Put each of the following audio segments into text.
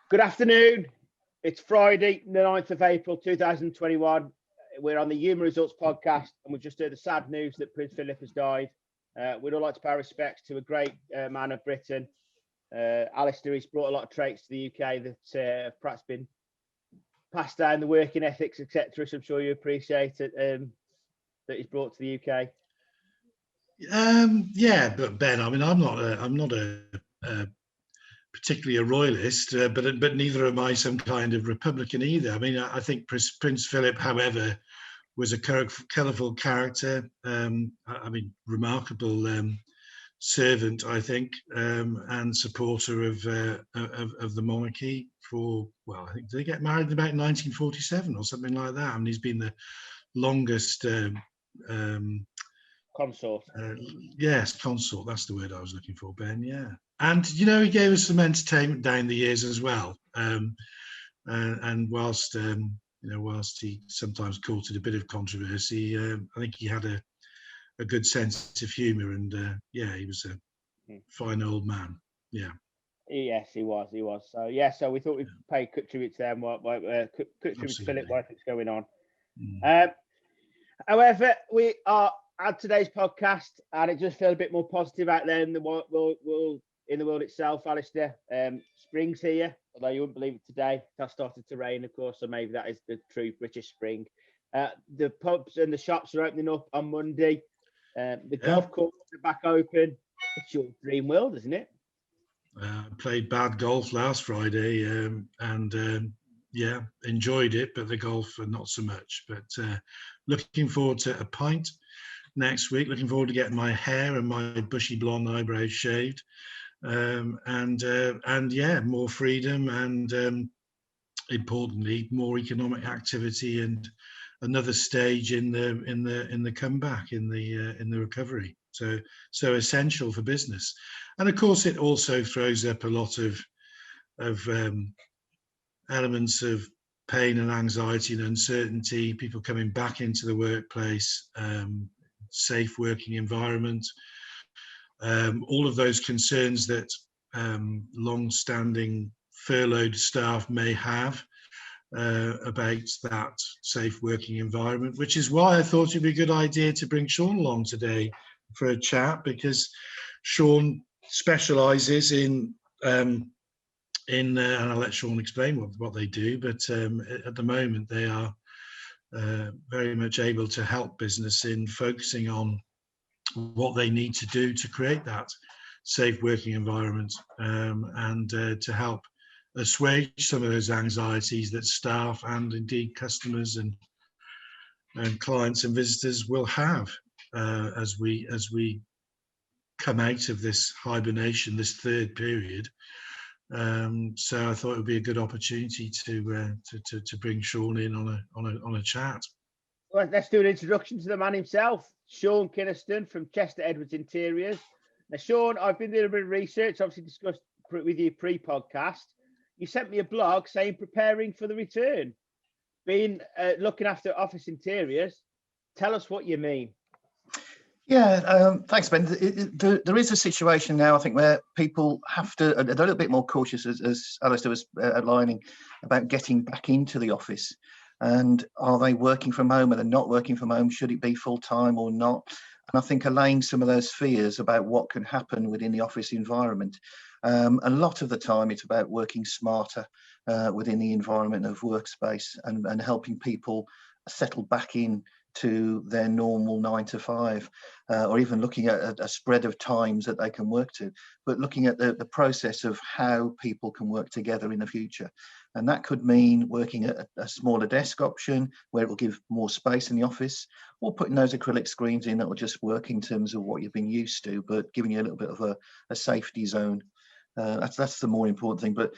Good afternoon. It's Friday, the 9th of April, 2021. We're on the Human Results podcast, and we've just heard the sad news that Prince Philip has died. We'd all like to pay our respects to a great man of Britain. Alistair, he's brought a lot of traits to the UK that have perhaps been passed down, the working ethics, etc. So I'm sure you appreciate it, that he's brought to the UK. Yeah, but Ben, I mean, I'm not a particularly a royalist, but neither am I some kind of Republican either. I mean, I think Prince Philip, however, was a colourful character. I mean, remarkable servant, I think, and supporter of the monarchy for, well, I think they get married in about 1947 or something like that. I mean, he's been the longest Consort. Yes, consort. That's the word I was looking for, Ben. Yeah, and he gave us some entertainment down the years as well. And whilst whilst he sometimes courted a bit of controversy, I think he had a good sense of humour, and he was a fine old man. Yeah. Yes, he was. So so we thought we'd pay cut tribute to them. Tribute to Philip, what I think's going on. However, we are at today's podcast, and it just feels a bit more positive out there in the world itself. Alistair, spring's here, although you wouldn't believe it today. It has started to rain, of course, so maybe that is the true British spring. The pubs and the shops are opening up on Monday. The golf courses are back open. It's your dream world, isn't it? Played bad golf last Friday, and enjoyed it, but the golf not so much. But looking forward to a pint next week. Looking forward to getting my hair and my bushy blonde eyebrows shaved, and more freedom, and importantly, more economic activity, and another stage in the comeback, in the recovery. So essential for business, and of course it also throws up a lot of elements of pain and anxiety and uncertainty. People coming back into the workplace, safe working environment, all of those concerns that long-standing furloughed staff may have about that safe working environment, which is why I thought it'd be a good idea to bring Shaun along today for a chat, because Shaun specialises in and I'll let Shaun explain what they do, but at the moment they are very much able to help business in focusing on what they need to do to create that safe working environment, and to help assuage some of those anxieties that staff and indeed customers and clients and visitors will have as we come out of this hibernation, this third period. So I thought it would be a good opportunity to bring Shaun in on a chat. Well, let's do an introduction to the man himself, Shaun Kynaston from Chester Edwards Interiors. Now, Shaun, I've been doing a bit of research, obviously discussed with you pre-podcast. You sent me a blog saying preparing for the return, being looking after office interiors. Tell us what you mean. Yeah, thanks, Ben. There is a situation now, I think, where people have to, they're a little bit more cautious, as Alistair was outlining, about getting back into the office. And are they working from home? Are they not working from home? Should it be full time or not? And I think allaying some of those fears about what can happen within the office environment. A lot of the time, it's about working smarter within the environment of workspace, and helping people settle back in to their normal 9 to 5, or even looking at a spread of times that they can work to, but looking at the process of how people can work together in the future. And that could mean working at a smaller desk option where it will give more space in the office, or putting those acrylic screens in that will just work in terms of what you've been used to, but giving you a little bit of a safety zone. That's the more important thing. But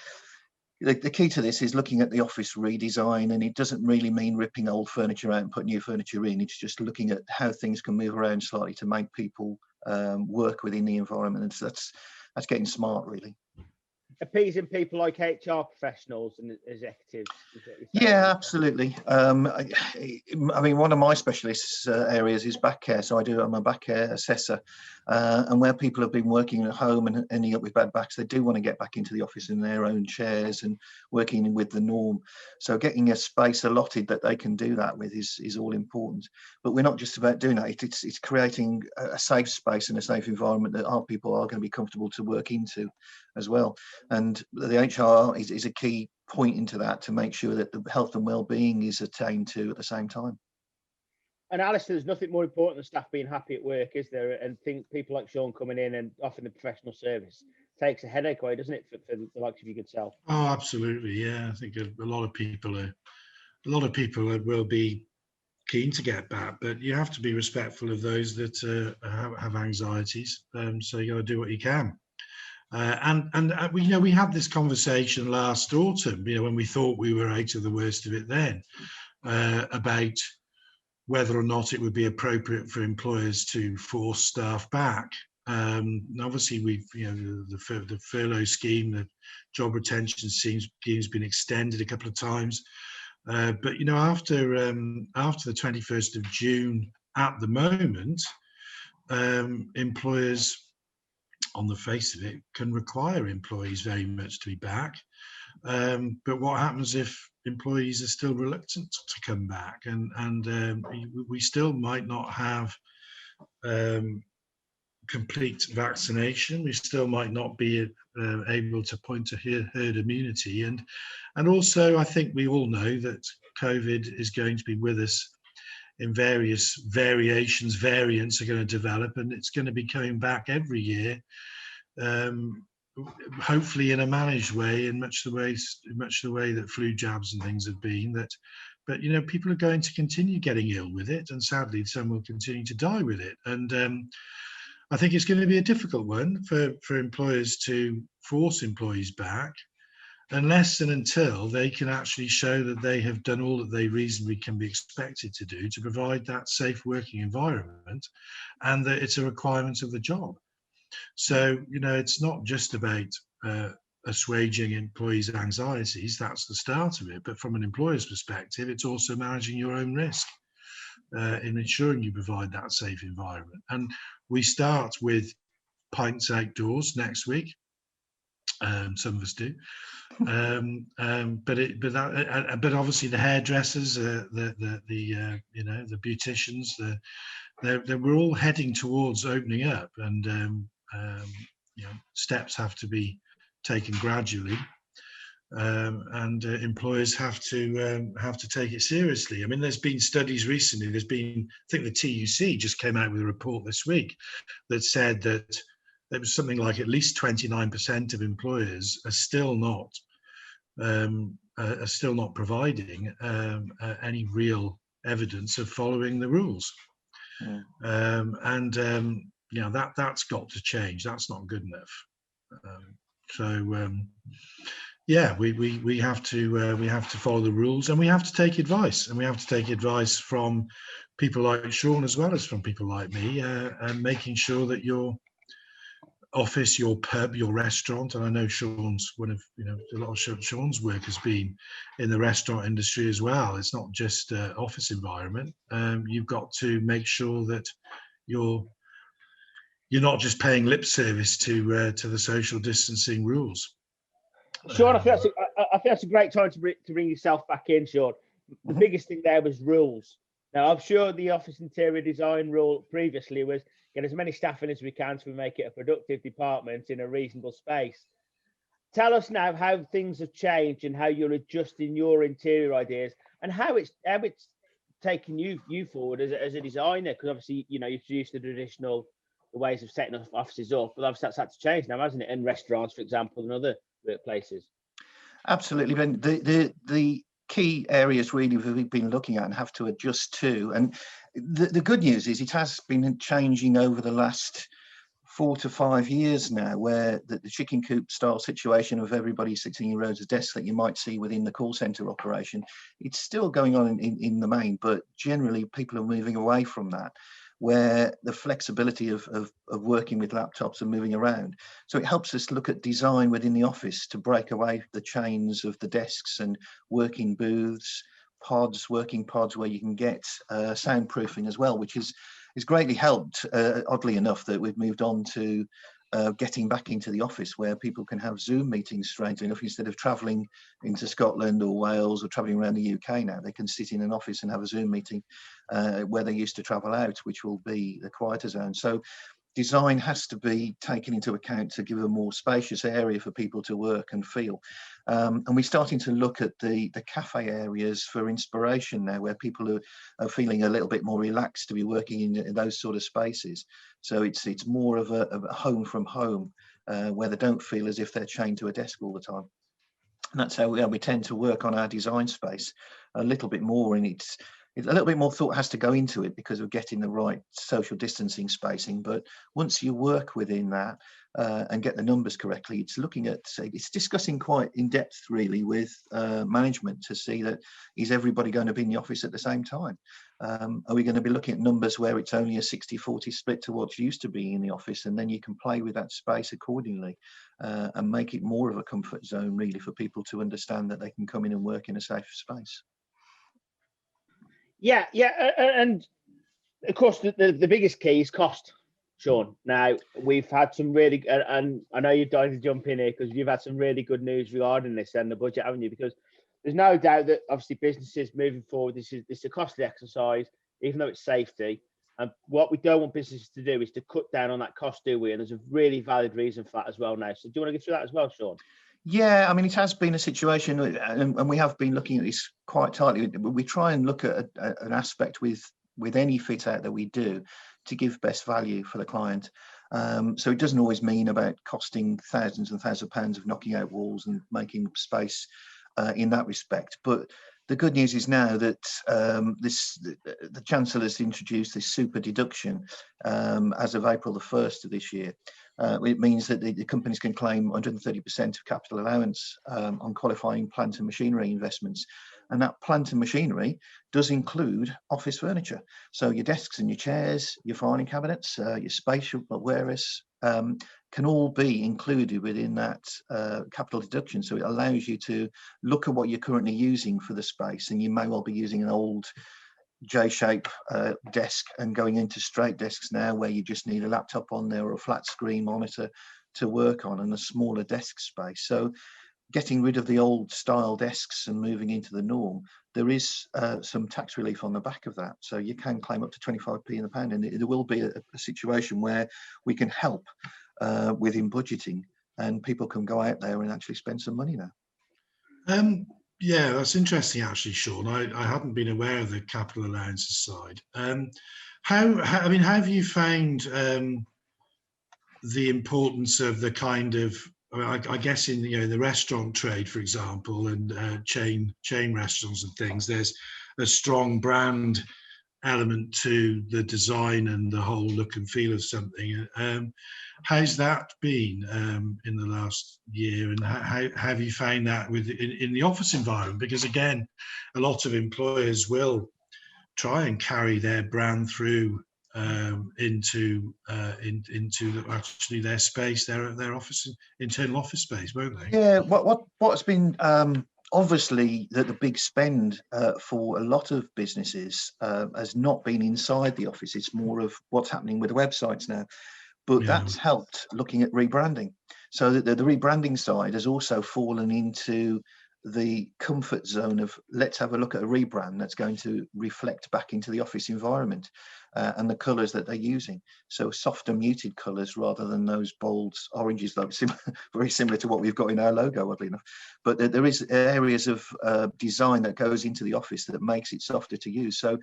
the key to this is looking at the office redesign, and it doesn't really mean ripping old furniture out and putting new furniture in. It's just looking at how things can move around slightly to make people work within the environment. And so that's getting smart, really. appeasing people like HR professionals and executives? Yeah, absolutely. I mean, one of my specialist areas is back care. So I'm a back care assessor, and where people have been working at home and ending up with bad backs, they do want to get back into the office in their own chairs and working with the norm. So getting a space allotted that they can do that with is all important. But we're not just about doing that. It's creating a safe space and a safe environment that our people are going to be comfortable to work into as well. And the HR is a key point into that to make sure that the health and well-being is attained to at the same time. And Alistair, there's nothing more important than staff being happy at work, is there? And people like Shaun coming in and offering the professional service takes a headache away, doesn't it, for the likes of your good self? Oh, absolutely. Yeah, I think a lot of people will be keen to get back, but you have to be respectful of those that have anxieties. So you got to do what you can. We had this conversation last autumn, when we thought we were out of the worst of it then, about whether or not it would be appropriate for employers to force staff back. Obviously, the furlough scheme, the job retention scheme's been extended a couple of times. But after the 21st of June, at the moment, employers, on the face of it, can require employees very much to be back. But what happens if employees are still reluctant to come back, and we still might not have complete vaccination? We still might not be able to point to herd immunity, and also I think we all know that COVID is going to be with us in various variations. Variants are going to develop, and it's going to be coming back every year, hopefully in a managed way, in much the way that flu jabs and things have been. But people are going to continue getting ill with it, and sadly some will continue to die with it. And I think it's going to be a difficult one for employers to force employees back, unless and until they can actually show that they have done all that they reasonably can be expected to do to provide that safe working environment, and that it's a requirement of the job. So, it's not just about assuaging employees' anxieties. That's the start of it. But from an employer's perspective, it's also managing your own risk in ensuring you provide that safe environment. And we start with pints outdoors next week. Some of us do. But obviously the hairdressers, the beauticians, we're all heading towards opening up, and steps have to be taken gradually, and employers have to take it seriously. I mean, there's been studies recently. I think the TUC just came out with a report this week that said that there was something like at least 29% of employers are still not providing any real evidence of following the rules. That's got to change. That's not good enough. We have to follow the rules, and we have to take advice, from people like Shaun as well as from people like me, and making sure that your office, your pub, your restaurant, and I know Shaun's a lot of Shaun's work has been in the restaurant industry as well. It's not just office environment. You've got to make sure that you're not just paying lip service to the social distancing rules. Shaun, I think that's a great time to bring yourself back in, Shaun. The biggest thing there was rules. Now, I'm sure the office interior design rule previously was get as many staff in as we can to make it a productive department in a reasonable space. Tell us now how things have changed and how you're adjusting your interior ideas, and how it's taking you forward as a designer, because obviously you've used the traditional ways of setting offices up, but obviously that's had to change now, hasn't it? In restaurants, for example, and other workplaces. Absolutely, Ben. The key areas really we've been looking at and have to adjust to, and the good news is it has been changing over the last 4 to 5 years now, where the chicken coop style situation of everybody sitting in rows of desks that you might see within the call center operation, it's still going on in the main, but generally people are moving away from that. where the flexibility of working with laptops and moving around. So it helps us look at design within the office to break away the chains of the desks and working booths, working pods where you can get soundproofing as well, which is greatly helped, oddly enough, that we've moved on to getting back into the office where people can have Zoom meetings, strangely enough, instead of travelling into Scotland or Wales or travelling around the UK now. They can sit in an office and have a Zoom meeting where they used to travel out, which will be the quieter zone. So design has to be taken into account to give a more spacious area for people to work and feel. And we're starting to look at the cafe areas for inspiration now, where people are feeling a little bit more relaxed to be working in those sort of spaces. So it's more of a home from home, where they don't feel as if they're chained to a desk all the time. And that's how we tend to work on our design space a little bit more, and it's a little bit more thought has to go into it because of getting the right social distancing spacing. But once you work within that and get the numbers correctly, it's discussing quite in depth really with management to see that is everybody going to be in the office at the same time? Are we going to be looking at numbers where it's only a 60-40 split to what's used to be in the office, and then you can play with that space accordingly and make it more of a comfort zone really for people to understand that they can come in and work in a safe space. Yeah, and of course the biggest key is cost, Shaun. Now we've had some really, and I know you're dying to jump in here because you've had some really good news regarding this and the budget, haven't you? Because there's no doubt that obviously businesses moving forward, this is a costly exercise, even though it's safety. And what we don't want businesses to do is to cut down on that cost, do we? And there's a really valid reason for that as well now. So do you want to get through that as well, Shaun? Yeah, I mean, it has been a situation, and we have been looking at this quite tightly. We try and look at an aspect with any fit out that we do to give best value for the client. So it doesn't always mean about costing thousands and thousands of pounds of knocking out walls and making space in that respect. But the good news is now that the Chancellor's introduced this super deduction as of April the 1st of this year. It means that the companies can claim 130% of capital allowance on qualifying plant and machinery investments. And that plant and machinery does include office furniture. So your desks and your chairs, your filing cabinets, your spatial awareness can all be included within that capital deduction. So it allows you to look at what you're currently using for the space, and you may well be using an old J-shape desk and going into straight desks now where you just need a laptop on there or a flat screen monitor to work on and a smaller desk space. So getting rid of the old style desks and moving into the norm, there is some tax relief on the back of that. So you can claim up to 25p in the pound, and there will be a situation where we can help within budgeting, and people can go out there and actually spend some money now. Yeah, that's interesting actually, Shaun. I hadn't been aware of the capital allowances side. How have you found the importance of the kind of, I guess in the restaurant trade, for example, and chain restaurants and things, there's a strong brand element to the design and the whole look and feel of something. How's that been in the last year, and how have you found that in the office environment? Because again, a lot of employers will try and carry their brand through into actually their space, their office, internal office space, won't they? Yeah, what's been obviously that the big spend for a lot of businesses has not been inside the office. It's more of what's happening with the websites now. But that's helped looking at rebranding. So the rebranding side has also fallen into the comfort zone of let's have a look at a rebrand that's going to reflect back into the office environment and the colours that they're using. So softer muted colours rather than those bold oranges, though very similar to what we've got in our logo, oddly enough. But there is areas of design that goes into the office that makes it softer to use. So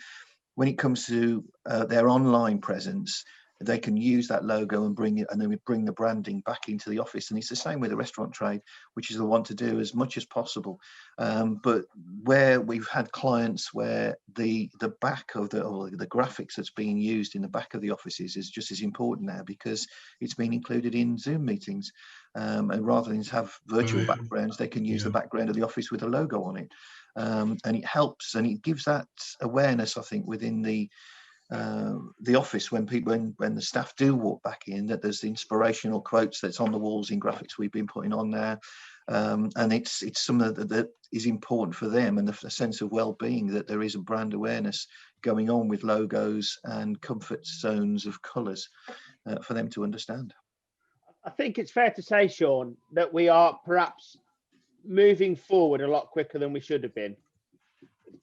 when it comes to their online presence, they can use that logo and bring it, and then we bring the branding back into the office. And it's the same with the restaurant trade, which is the want to do as much as possible. But where we've had clients where the back of the graphics that's being used in the back of the offices is just as important now, because it's been included in Zoom meetings. And rather than have virtual backgrounds, they can use the background of the office with a logo on it. And it helps, and it gives that awareness, I think, within the the office when the staff do walk back in, that there's the inspirational quotes that's on the walls in graphics we've been putting on there, and it's something that is important for them, and the sense of well-being, that there is a brand awareness going on with logos and comfort zones of colours for them to understand. I think it's fair to say, Shaun, that we are perhaps moving forward a lot quicker than we should have been.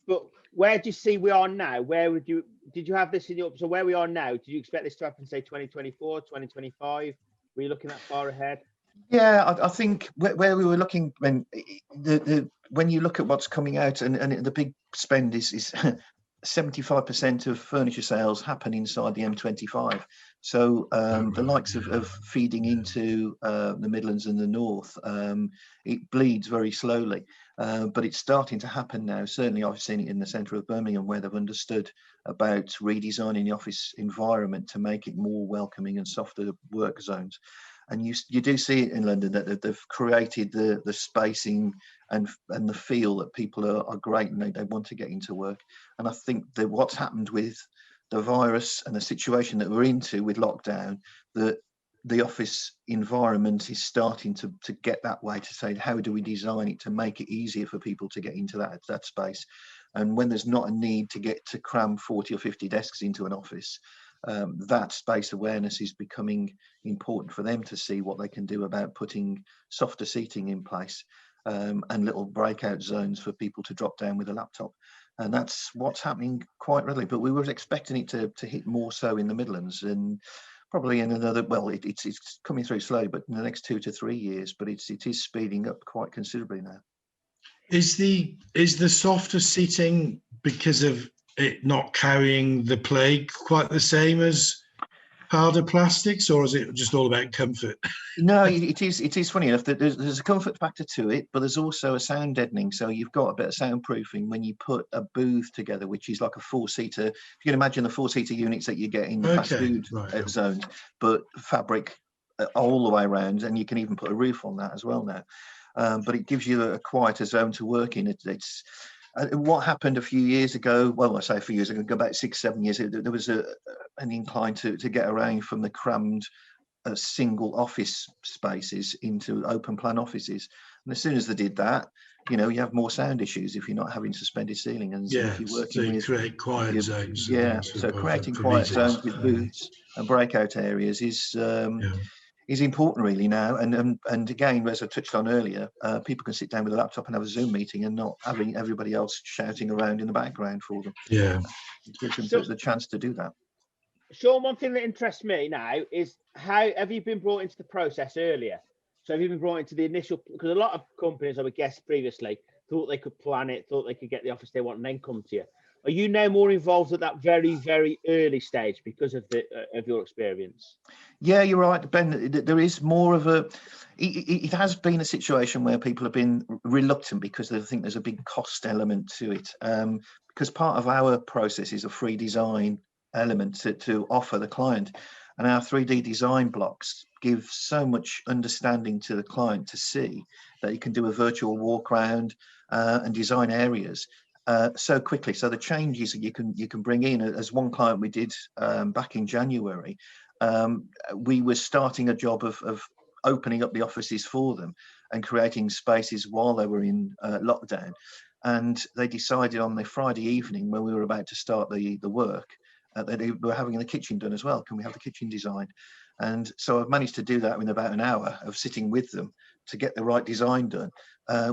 But where do you see we are now? Did you have this in your, so where we are now, did you expect this to happen, say 2024, 2025? Were you looking that far ahead? Yeah, I think where we were looking, when when you look at what's coming out, and the big spend is 75% of furniture sales happen inside the M25. So the likes of feeding into the Midlands and the North, it bleeds very slowly, but it's starting to happen now. Certainly I've seen it in the centre of Birmingham, where they've understood about redesigning the office environment to make it more welcoming and softer work zones. And you do see it in London, that they've created the spacing and the feel that people are great, and they want to get into work. And I think that what's happened with the virus and the situation that we're into with lockdown, that the office environment is starting to get that way, to say, how do we design it to make it easier for people to get into that space? And when there's not a need to cram 40 or 50 desks into an office, that space awareness is becoming important for them to see what they can do about putting softer seating in place, and little breakout zones for people to drop down with a laptop. And that's what's happening quite readily. But we were expecting it to hit more so in the Midlands, and probably in another, well, it's coming through slowly, but in the next 2 to 3 years, but it is speeding up quite considerably now. Is the softer seating because of it not carrying the plague quite the same as harder plastics, or is it just all about comfort? No, it is funny enough that there's a comfort factor to it, but there's also a sound deadening. So you've got a bit of soundproofing when you put a booth together, which is like a 4-seater. If you can imagine the 4-seater units that you get in the fast food zones, but fabric all the way around, and you can even put a roof on that as well now. But it gives you a quieter zone to work in. It's what happened a few years ago. Well, I say a few years ago, go back 6-7 years. There was an incline to get around from the crammed single office spaces into open plan offices. And as soon as they did that, you have more sound issues if you're not having suspended ceiling. And yeah, if you're working so you create quiet zones. Yeah, so creating quiet zones with booths and breakout areas is important really now. And again, as I touched on earlier, people can sit down with a laptop and have a Zoom meeting and not having everybody else shouting around in the background for them. Yeah, it gives them the chance to do that. Shaun, one thing that interests me now is, how have you been brought into the process earlier? So have you been brought into the initial, because a lot of companies, I would guess previously, thought they could plan it, thought they could get the office they want, and then come to you. Are you now more involved at that very, very early stage because of your experience? Yeah, you're right, Ben. There is more of a. It has been a situation where people have been reluctant because they think there's a big cost element to it. Because part of our process is a free design element to offer the client, and our 3D design blocks give so much understanding to the client to see that you can do a virtual walk around and design areas so quickly. So the changes that you can bring in, as one client we did back in January, we were starting a job of opening up the offices for them and creating spaces while they were in lockdown. And they decided on the Friday evening, when we were about to start the work, that they were having the kitchen done as well. Can we have the kitchen designed? And so I've managed to do that in about an hour of sitting with them to get the right design done,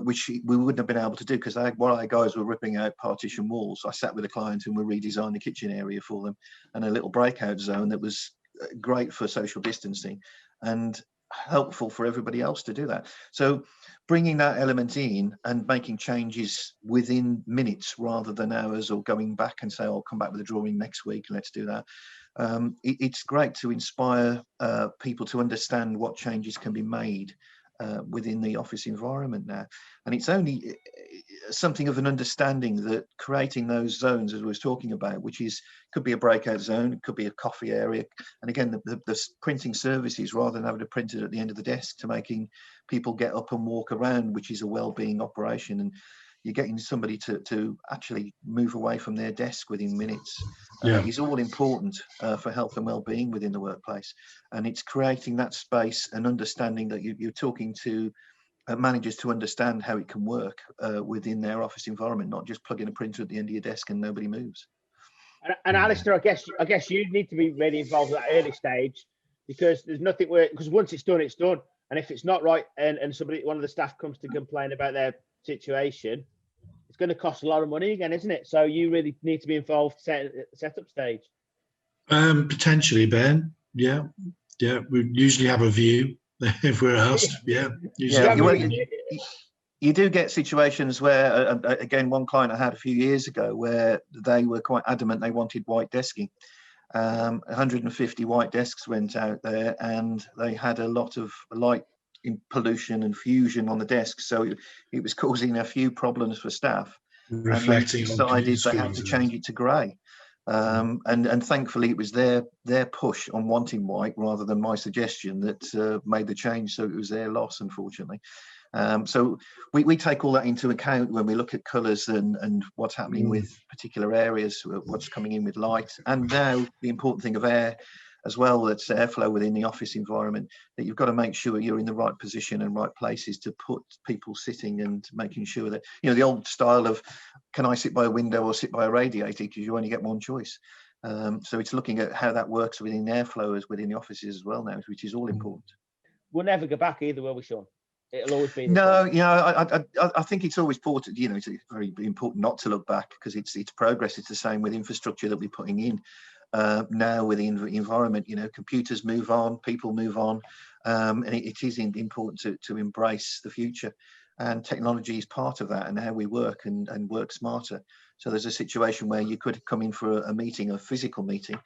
which we wouldn't have been able to do because while our guys were ripping out partition walls, I sat with a client and we redesigned the kitchen area for them, and a little breakout zone that was great for social distancing and helpful for everybody else to do that. So bringing that element in and making changes within minutes rather than hours, or going back and say, I'll come back with a drawing next week and let's do that. It's great to inspire people to understand what changes can be made within the office environment now. And it's only something of an understanding that creating those zones, as we was talking about, which could be a breakout zone, it could be a coffee area, and again the printing services, rather than having to print it at the end of the desk, to making people get up and walk around, which is a well-being operation. And you're getting somebody to actually move away from their desk within minutes Yeah. is all important for health and well-being within the workplace. And it's creating that space and understanding that you're talking to managers to understand how it can work within their office environment, not just plugging a printer at the end of your desk and nobody moves. And Alistair, I guess you need to be really involved at that early stage, because there's nothing where, because once it's done, it's done. And if it's not right, and one of the staff comes to complain about their situation, it's going to cost a lot of money again, isn't it? So you really need to be involved at the setup stage. Potentially, Ben. Yeah. We usually have a view if we're asked. Yeah. You do get situations where, again, one client I had a few years ago where they were quite adamant they wanted white desking. 150 white desks went out there, and they had a lot of light pollution and fusion on the desks, so it was causing a few problems for staff. Reflecting, and they decided they had to change it to grey. And thankfully it was their push on wanting white rather than my suggestion that made the change, so it was their loss, unfortunately. So we take all that into account when we look at colours and what's happening with particular areas, what's coming in with light, and now the important thing of air as well, that's airflow within the office environment, that you've got to make sure you're in the right position and right places to put people sitting, and making sure that, the old style of, can I sit by a window or sit by a radiator, because you only get one choice. So it's looking at how that works within airflow as within the offices as well now, which is all important. We'll never go back either, will we, Shaun? It'll always be no same. I think it's always important, it's very important not to look back, because it's progress. It's the same with infrastructure that we're putting in now with the environment. Computers move on, people move on, and it is important to embrace the future, and technology is part of that, and how we work and work smarter. So there's a situation where you could come in for a meeting, a physical meeting,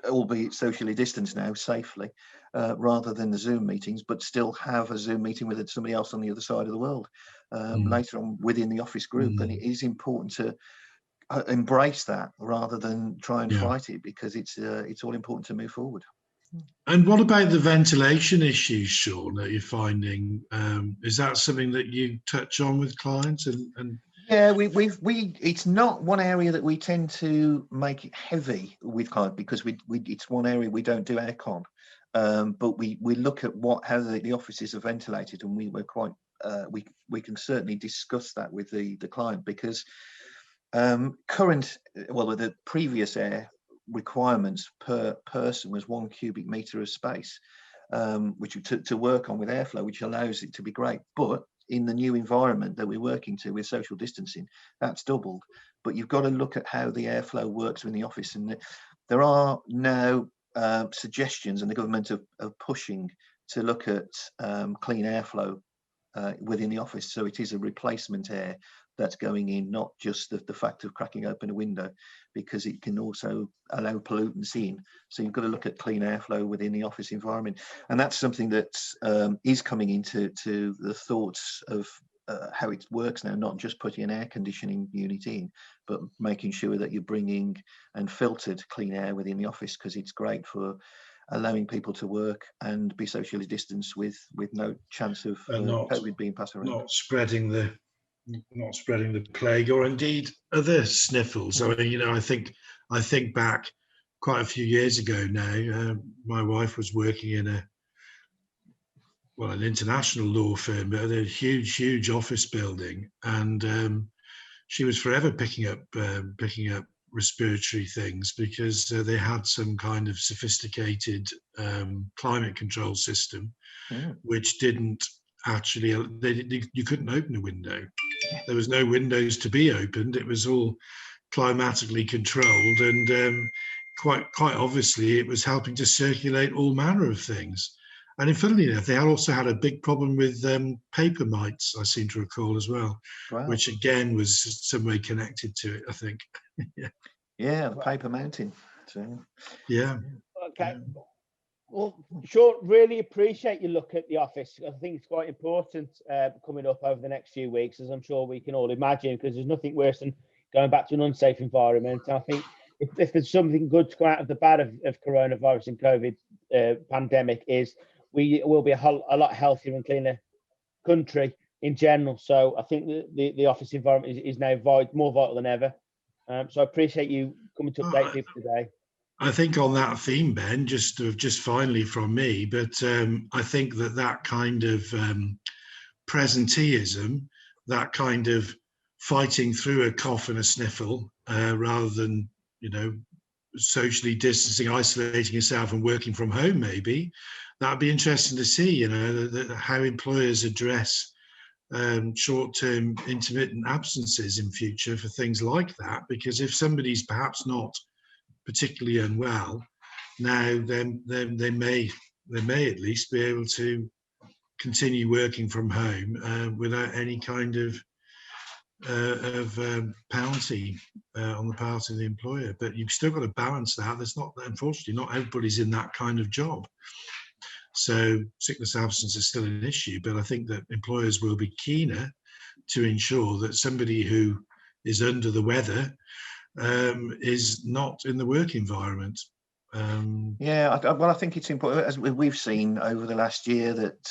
albeit socially distanced now, safely, rather than the Zoom meetings, but still have a Zoom meeting with somebody else on the other side of the world later on within the office group. And it is important to embrace that rather than try and fight it, because it's all important to move forward. And what about the ventilation issues, Shaun, that you're finding? Is that something that you touch on with clients? And yeah, it's not one area that we tend to make it heavy with clients, because it's one area we don't do aircon, but we look at how the offices are ventilated, and we can certainly discuss that with the client, because the previous air requirements per person was 1 cubic meter of space, which to work on with airflow, which allows it to be great. But in the new environment that we're working to with social distancing, that's doubled. But you've got to look at how the airflow works in the office, and there are now suggestions, and the government are pushing to look at clean airflow within the office. So it is a replacement air that's going in, not just the fact of cracking open a window, because it can also allow pollutants in. So you've got to look at clean airflow within the office environment, and that's something that is coming into the thoughts of how it works now, not just putting an air conditioning unit in, but making sure that you're bringing and filtered clean air within the office, because it's great for allowing people to work and be socially distanced with no chance of COVID being passed around. Not spreading the plague, or indeed other sniffles. I mean, I think back quite a few years ago now. My wife was working in an international law firm, but a huge office building, and she was forever picking up respiratory things, because they had some kind of sophisticated climate control system, which didn't actually, you couldn't open a window. There was no windows to be opened. It was all climatically controlled, and quite obviously it was helping to circulate all manner of things. And funnily enough, they also had a big problem with paper mites, I seem to recall as well, which again was some way connected to it, I think. Yeah, the paper mountain. So yeah. Okay. Well, Shaun, really appreciate your look at the office. I think it's quite important coming up over the next few weeks, as I'm sure we can all imagine, because there's nothing worse than going back to an unsafe environment. I think if there's something good to come out of the bad of coronavirus and COVID pandemic, is we will be a lot healthier and cleaner country in general. So I think the office environment is now more vital than ever. So I appreciate you coming to update people today. I think on that theme, Ben, just finally from me, but I think that kind of presenteeism, that kind of fighting through a cough and a sniffle, rather than, socially distancing, isolating yourself and working from home, maybe, that'd be interesting to see, how employers address short-term intermittent absences in future for things like that. Because if somebody's perhaps not particularly unwell now, then they may at least be able to continue working from home without any kind of penalty on the part of the employer. But you've still got to balance that. Unfortunately, not everybody's in that kind of job. So sickness absence is still an issue, but I think that employers will be keener to ensure that somebody who is under the weather is not in the work environment. I think it's important, as we've seen over the last year, that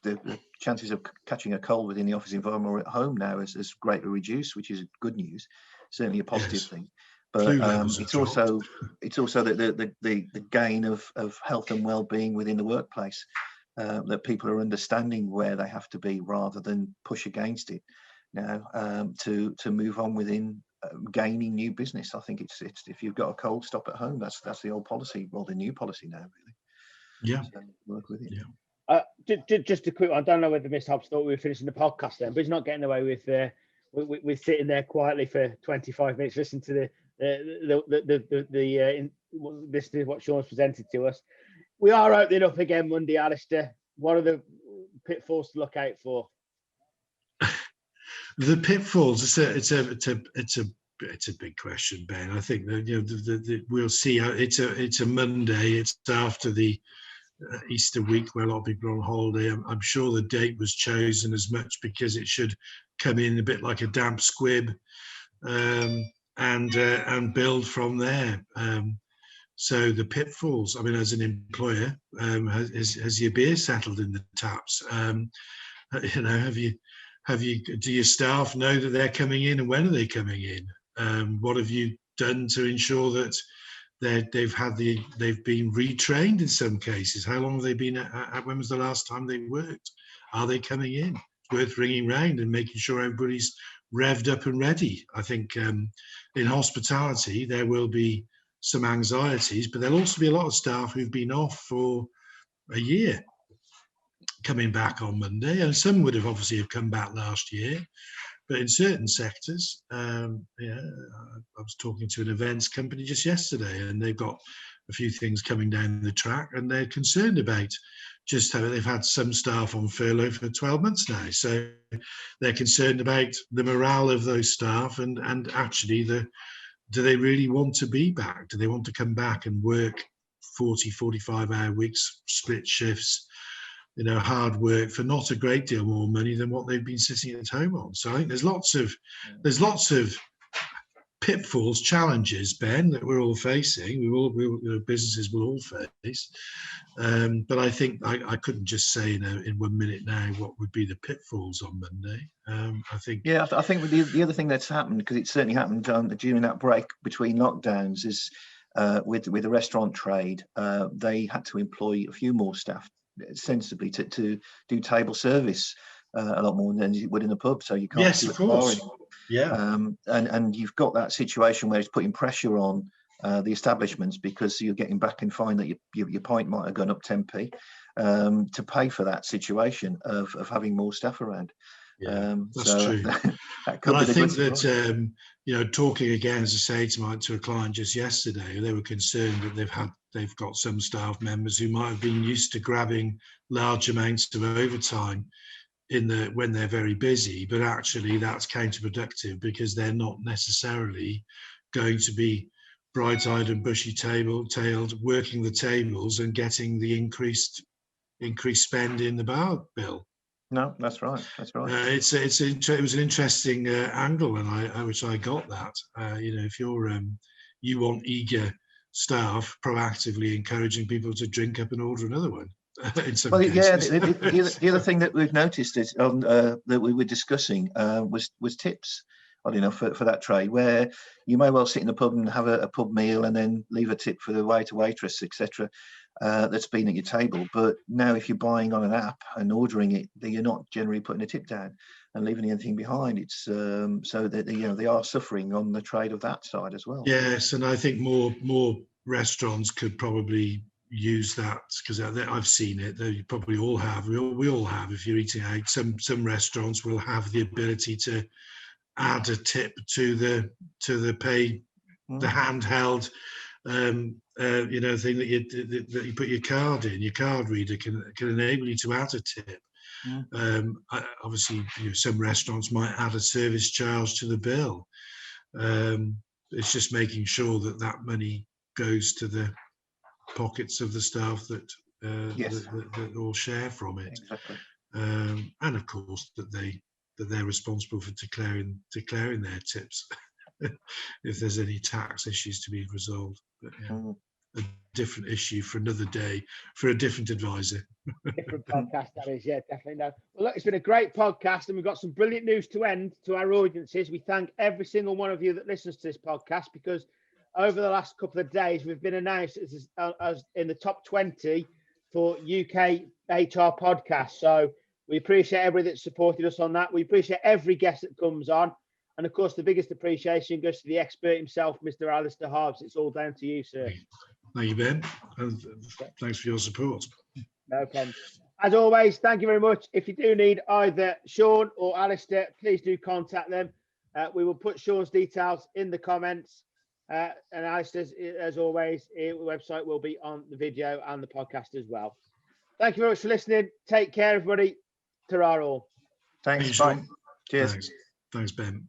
the chances of catching a cold within the office environment or at home now has greatly reduced, which is good news, certainly a positive thing. But it's also the gain of health and well-being within the workplace, that people are understanding where they have to be rather than push against it now, to move on within gaining new business. I think it's if you've got a cold, stop at home. That's the old policy, well, the new policy now, really. Yeah. So work with it. Yeah. Just a quick one. I don't know whether Miss Hobbs thought we were finishing the podcast then, but he's not getting away with sitting there quietly for 25 minutes listening to this is what Shaun's presented to us. We are opening up again Monday, Alistair. What are the pitfalls to look out for? The pitfalls. It's a big question, Ben. I think that we'll see how it's a Monday. It's after the Easter week where a lot of people are on holiday. I'm sure the date was chosen as much because it should come in a bit like a damp squib, and build from there. So the pitfalls. I mean, as an employer, has your beer settled in the taps? Do your staff know that they're coming in, and when are they coming in? What have you done to ensure that they've been retrained in some cases? How long have they been when was the last time they worked? Are they coming in? It's worth ringing round and making sure everybody's revved up and ready. I think in hospitality there will be some anxieties, but there'll also be a lot of staff who've been off for a year coming back on Monday, and some would have obviously come back last year. But in certain sectors, I was talking to an events company just yesterday, and they've got a few things coming down the track, and they're concerned about just how they've had some staff on furlough for 12 months now. So they're concerned about the morale of those staff, and actually do they really want to be back? Do they want to come back and work 40, 45-hour weeks, split shifts, hard work for not a great deal more money than what they've been sitting at home on? So I think there's lots of pitfalls, challenges, Ben, that we're all facing. Businesses will all face. But I think I couldn't just say in 1 minute now what would be the pitfalls on Monday. I think. Yeah, I think the other thing that's happened, because it certainly happened during that break between lockdowns, is with the restaurant trade, they had to employ a few more staff sensibly to do table service a lot more than you would in a pub. So you can't. Yes, of course. Yeah. And you've got that situation where it's putting pressure on the establishments, because you're getting back and find that your pint might have gone up 10p to pay for that situation of having more staff around. Yeah, that's true. But I think that talking again, as I say, to a client just yesterday, they were concerned that they've got some staff members who might have been used to grabbing large amounts of overtime when they're very busy, but actually that's counterproductive, because they're not necessarily going to be bright-eyed and bushy-tailed working the tables and getting the increased spend in the bar bill. No, that's right. It was an interesting angle, and which I got that. If you want eager staff, proactively encouraging people to drink up and order another one. in some Well, yeah, cases. the other thing that we've noticed is that we were discussing was tips. Oddly enough, for that trade, where you may well sit in the pub and have a pub meal and then leave a tip for the waiter, waitress, etc. That's been at your table. But now, if you're buying on an app and ordering it, you're not generally putting a tip down and leaving anything behind. It's so that they are suffering on the trade of that side as well. Yes, and I think more restaurants could probably use that, because I've seen it. They probably all have. We all have. If you're eating out, some restaurants will have the ability to add a tip to the pay, the handheld thing that you put your card in. Your card reader can enable you to add a tip. Obviously, some restaurants might add a service charge to the bill. It's just making sure that money goes to the pockets of the staff that all share from it. Exactly. And of course that they're responsible for declaring their tips if there's any tax issues to be resolved. But a different issue for another day for a different advisor. Different podcast, that is, yeah, definitely. No. Well, look, it's been a great podcast, and we've got some brilliant news to end to our audiences. We thank every single one of you that listens to this podcast, because over the last couple of days, we've been announced as in the top 20 for UK HR podcasts. So we appreciate everybody that supported us on that. We appreciate every guest that comes on. And of course, the biggest appreciation goes to the expert himself, Mr. Alistair Hobbs. It's all down to you, sir. Thank you, Ben. And thanks for your support. No problem. As always, thank you very much. If you do need either Shaun or Alistair, please do contact them. We will put Shaun's details in the comments. And Alistair's, as always, the website will be on the video and the podcast as well. Thank you very much for listening. Take care, everybody. Ta-ra all. Thanks. Bye. Cheers. Thanks, Ben.